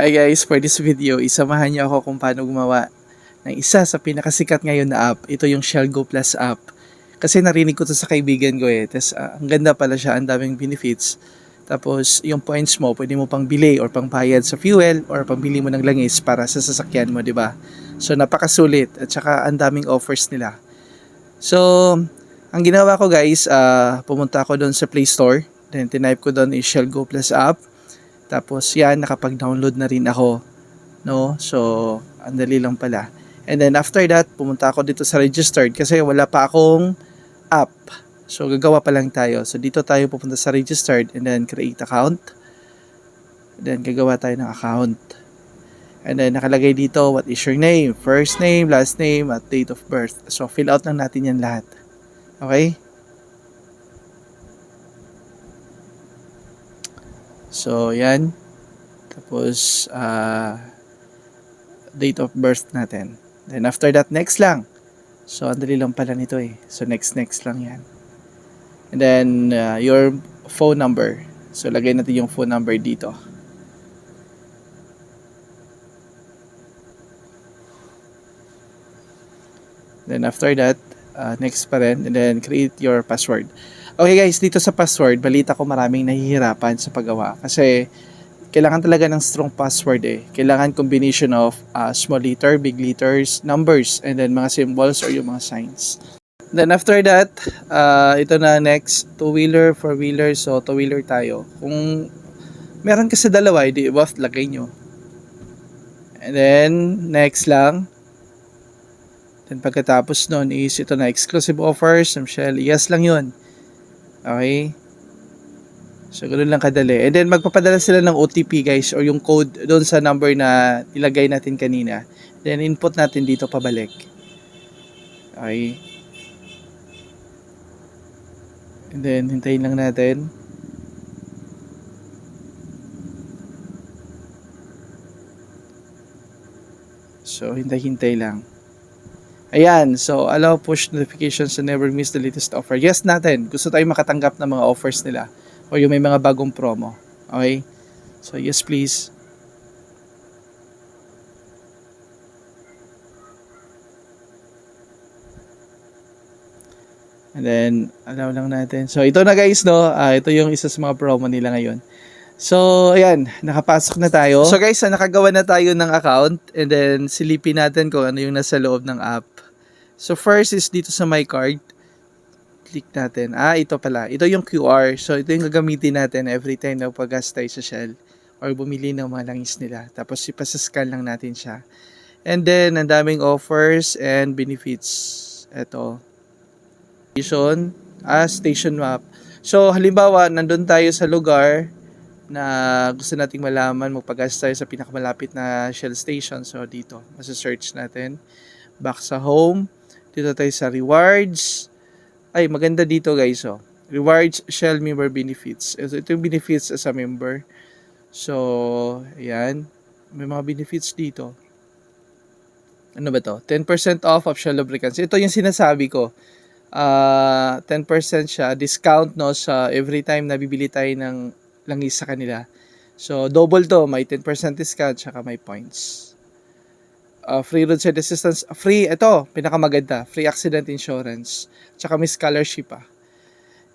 Hi guys, for this video, isamahan niyo ako kung paano gumawa ng isa sa pinakasikat ngayon na app. Ito yung Shell Go Plus app. Kasi narinig ko to sa kaibigan ko eh. Tapos ang ganda pala siya, ang daming benefits. Tapos yung points mo, pwede mo pang bili or pang bayad sa fuel or pang bili mo ng langis para sa sasakyan mo, di ba? So napakasulit at saka ang daming offers nila. So, ang ginawa ko guys, pumunta ako doon sa Play Store. Then tinype ko doon is Shell Go Plus app. Tapos yan, nakapag-download na rin ako, no? So, ang dali lang pala. And then after that, pumunta ako dito sa registered kasi wala pa akong app. So, gagawa pa lang tayo. So, dito tayo pupunta sa registered and then create account. And then, gagawa tayo ng account. And then, nakalagay dito, what is your name? First name, last name, at date of birth. So, fill out lang natin yan lahat. Okay? So, yan. Tapos, date of birth natin. Then, after that, next lang. So, ang dali lang pala nito eh. So, next lang yan. And then, your phone number. So, lagay natin yung phone number dito. Then, after that, next pa rin. And then, create your password. Okay guys, dito sa password, balita ko maraming nahihirapan sa paggawa. Kasi, kailangan talaga ng strong password eh. Kailangan combination of small letter, big letters, numbers, and then mga symbols or yung mga signs. Then after that, ito na next, two-wheeler, four-wheeler, so two-wheeler tayo. Kung meron kasi dalawa, hindi both lagay nyo. And then, next lang. Then pagkatapos nun is ito na, exclusive offers, Shell, yes lang yun. Okay? So, ganoon lang kadali. And then, magpapadala sila ng OTP guys or yung code doon sa number na ilagay natin kanina. Then, input natin dito pabalik. Okay. And then, hintayin lang natin. So, hintay-hintay lang. Ayan. So, allow push notifications to never miss the latest offer. Yes natin. Gusto tayong makatanggap ng mga offers nila. O yung may mga bagong promo. Okay? So, yes please. And then, allow lang natin. So, ito na guys, no? Ito yung isa sa mga promo nila ngayon. So, ayan. Nakapasok na tayo. So, guys, nakagawa na tayo ng account. And then, silipin natin kung ano yung nasa loob ng app. So, first is dito sa My Card. Click natin. Ito pala. Ito yung QR. So, ito yung gagamitin natin every time na pag-gas tayo sa Shell or bumili ng mga langis nila. Tapos, ipasascan lang natin siya. And then, ang daming offers and benefits. Ito. Station map. So, halimbawa, nandun tayo sa lugar na gusto nating malaman, magpag-gas tayo sa pinakamalapit na Shell station. So, dito. Masa-search natin. Back sa home. Dito tayo sa rewards. Ay, maganda dito guys, oh. Rewards Shell member benefits. Ito yung benefits as a member. So, ayan. May mga benefits dito. Ano ba to? 10% off of Shell lubricants. Ito yung sinasabi ko. 10% siya. Discount, no, sa every time na bibili tayo ng langis sa kanila. So, double to. May 10% discount, tsaka may points. Free roadside assistance, free, ito, pinakamaganda, free accident insurance, tsaka may scholarship pa.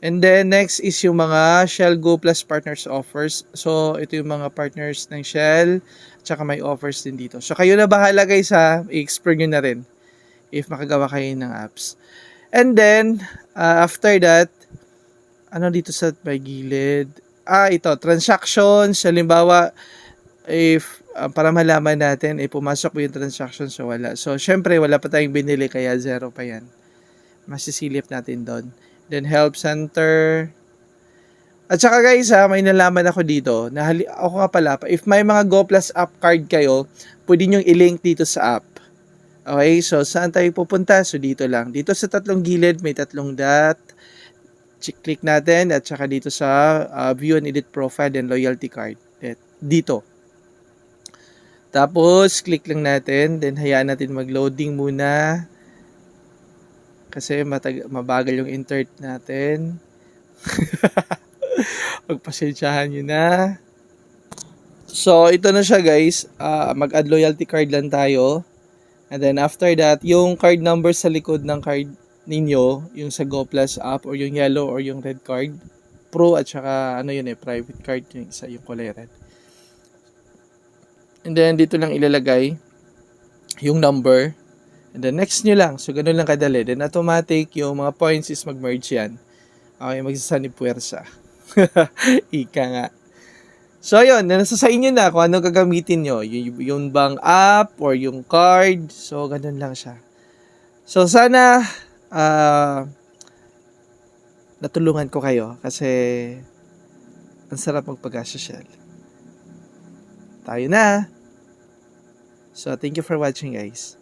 And then, next is yung mga Shell Go Plus Partners offers. So, ito yung mga partners ng Shell, tsaka may offers din dito. So, kayo na bahala guys ha, i-explore nyo na rin if makagawa kayo ng apps. And then, after that, ano dito sa may gilid? Ito, transactions, halimbawa, if para malaman natin, pumasok po yung transaction so wala. So, syempre, wala pa tayong binili kaya zero pa yan. Masisilip natin doon. Then, help center. At saka guys may nalaman ako dito. Ako nga pala, if may mga Go Plus app card kayo, pwede nyo i-link dito sa app. Okay, so saan tayo pupunta? So, dito lang. Dito sa tatlong gilid, may tatlong dot. Click natin at saka dito sa view and edit profile and loyalty card. Dito. Tapos, click lang natin. Then, hayaan natin mag-loading muna. Kasi mabagal yung internet natin. Pagpasensyahan nyo na. So, ito na siya guys. Mag-add loyalty card lang tayo. And then after that, yung card number sa likod ng card ninyo, yung sa Go Plus app or yung yellow or yung red card, pro at saka ano yun private card yung isa, yung kulay red. And then dito lang ilalagay yung number. And then next nyo lang. So ganun lang kadali. Then automatic yung mga points is mag-merge yan. Okay, magsasanib puwersa. Ika nga. So ayun, nasa sa inyo na kung ano gagamitin nyo. Yung bang app or yung card. So ganun lang siya. So sana natulungan ko kayo kasi ang sarap magpag-social. Tayo na. So thank you for watching guys.